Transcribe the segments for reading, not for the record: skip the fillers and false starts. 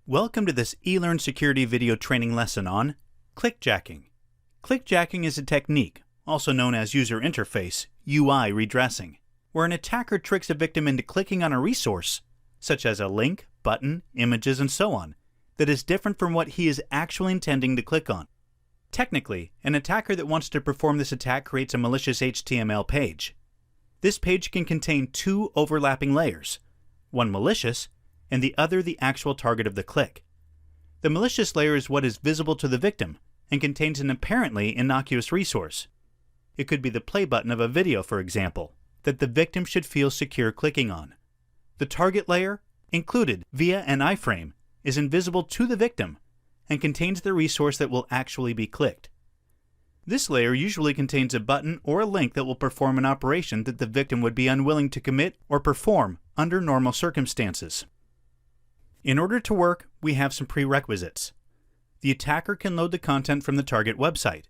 Welcome to this eLearn Security video training lesson on clickjacking. Clickjacking is a technique, also known as user interface, UI redressing, where an attacker tricks a victim into clicking on a resource, such as a link, button, images, and so on, that is different from what he is actually intending to click on. Technically, an attacker that wants to perform this attack creates a malicious HTML page. This page can contain two overlapping layers, one malicious and the other the actual target of the click. The malicious layer is what is visible to the victim and contains an apparently innocuous resource. It could be the play button of a video, for example, that the victim should feel secure clicking on. The target layer, included via an iframe, is invisible to the victim and contains the resource that will actually be clicked. This layer usually contains a button or a link that will perform an operation that the victim would be unwilling to commit or perform under normal circumstances. In order to work, we have some prerequisites. The attacker can load the content from the target website.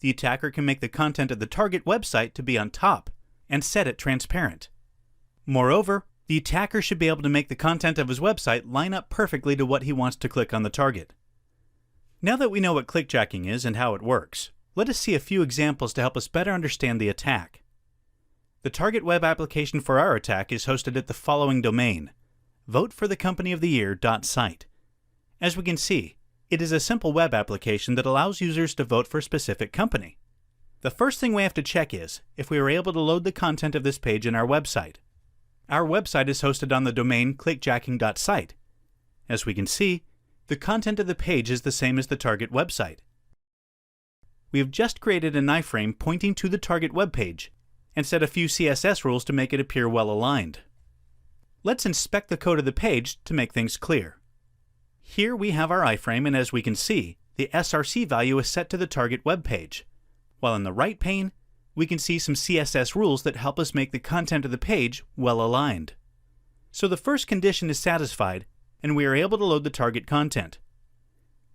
The attacker can make the content of the target website to be on top and set it transparent. Moreover, the attacker should be able to make the content of his website line up perfectly to what he wants to click on the target. Now that we know what clickjacking is and how it works, let us see a few examples to help us better understand the attack. The target web application for our attack is hosted at the following domain: voteforthecompanyoftheyear.site. As we can see, it is a simple web application that allows users to vote for a specific company. The first thing we have to check is if we are able to load the content of this page in our website. Our website is hosted on the domain clickjacking.site. As we can see, the content of the page is the same as the target website. We have just created an iframe pointing to the target web page and set a few CSS rules to make it appear well aligned. Let's inspect the code of the page to make things clear. Here we have our iframe, and as we can see, the src value is set to the target web page, while in the right pane, we can see some CSS rules that help us make the content of the page well aligned. So the first condition is satisfied, and we are able to load the target content.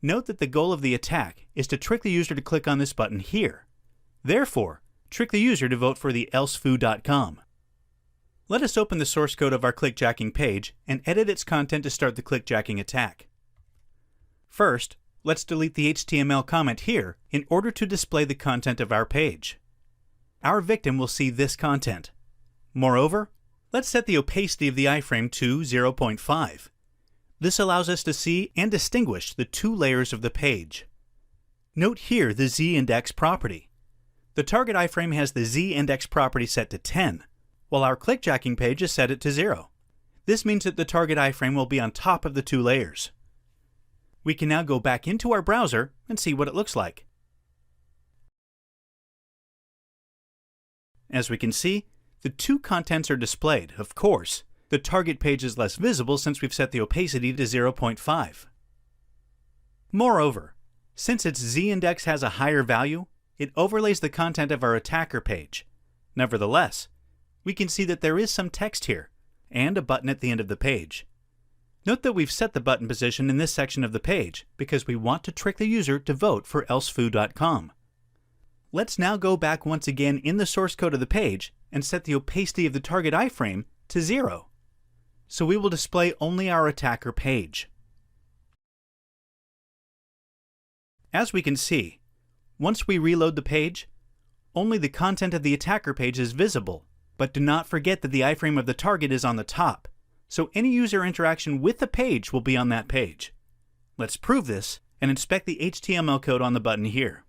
Note that the goal of the attack is to trick the user to click on this button here. Therefore, trick the user to vote for the elsefoo.com. Let us open the source code of our clickjacking page and edit its content to start the clickjacking attack. First, let's delete the HTML comment here in order to display the content of our page. Our victim will see this content. Moreover, let's set the opacity of the iframe to 0.5. This allows us to see and distinguish the two layers of the page. Note here the z-index property. The target iframe has the z-index property set to 10. While our clickjacking page is set it to 0. This means that the target iframe will be on top of the two layers. We can now go back into our browser and see what it looks like. As we can see, the two contents are displayed. Of course, the target page is less visible since we've set the opacity to 0.5. Moreover, since its z-index has a higher value, it overlays the content of our attacker page. Nevertheless, we can see that there is some text here, and a button at the end of the page. Note that we've set the button position in this section of the page because we want to trick the user to vote for elsefoo.com. Let's now go back once again in the source code of the page and set the opacity of the target iframe to 0. So we will display only our attacker page. As we can see, once we reload the page, only the content of the attacker page is visible. But do not forget that the iframe of the target is on the top, so any user interaction with the page will be on that page. Let's prove this and inspect the HTML code on the button here.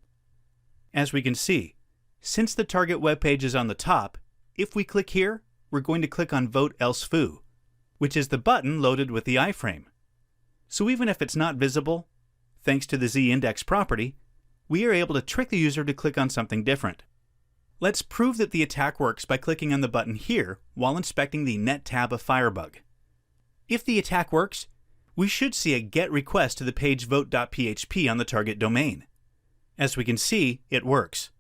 As we can see, since the target web page is on the top, if we click here, we're going to click on Vote elsefoo, which is the button loaded with the iframe. So even if it's not visible, thanks to the z-index property, we are able to trick the user to click on something different. Let's prove that the attack works by clicking on the button here while inspecting the Net tab of Firebug. If the attack works, we should see a GET request to the page vote.php on the target domain. As we can see, it works.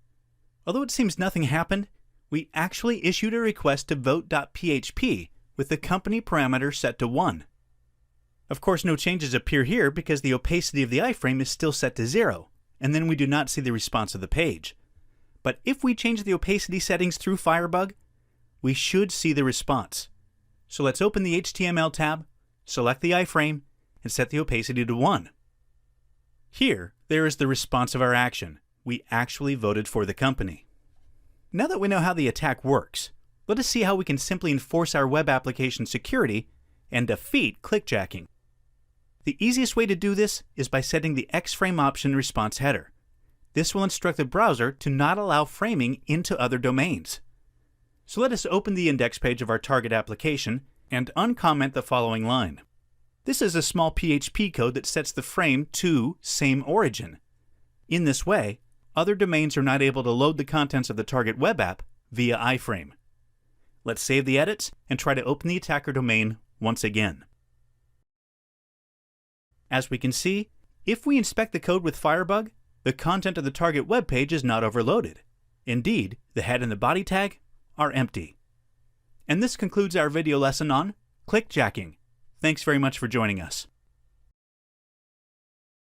Although it seems nothing happened, we actually issued a request to vote.php with the company parameter set to 1. Of course, no changes appear here because the opacity of the iframe is still set to 0, and then we do not see the response of the page. But if we change the opacity settings through Firebug, we should see the response. So let's open the HTML tab, select the iframe, and set the opacity to 1. Here, there is the response of our action. We actually voted for the company. Now that we know how the attack works, let us see how we can simply enforce our web application security and defeat clickjacking. The easiest way to do this is by setting the X-frame option response header. This will instruct the browser to not allow framing into other domains. So let us open the index page of our target application and uncomment the following line. This is a small PHP code that sets the frame to same origin. In this way, other domains are not able to load the contents of the target web app via iframe. Let's save the edits and try to open the attacker domain once again. As we can see, if we inspect the code with Firebug, the content of the target web page is not overloaded. Indeed, the head and the body tag are empty. And this concludes our video lesson on clickjacking. Thanks very much for joining us.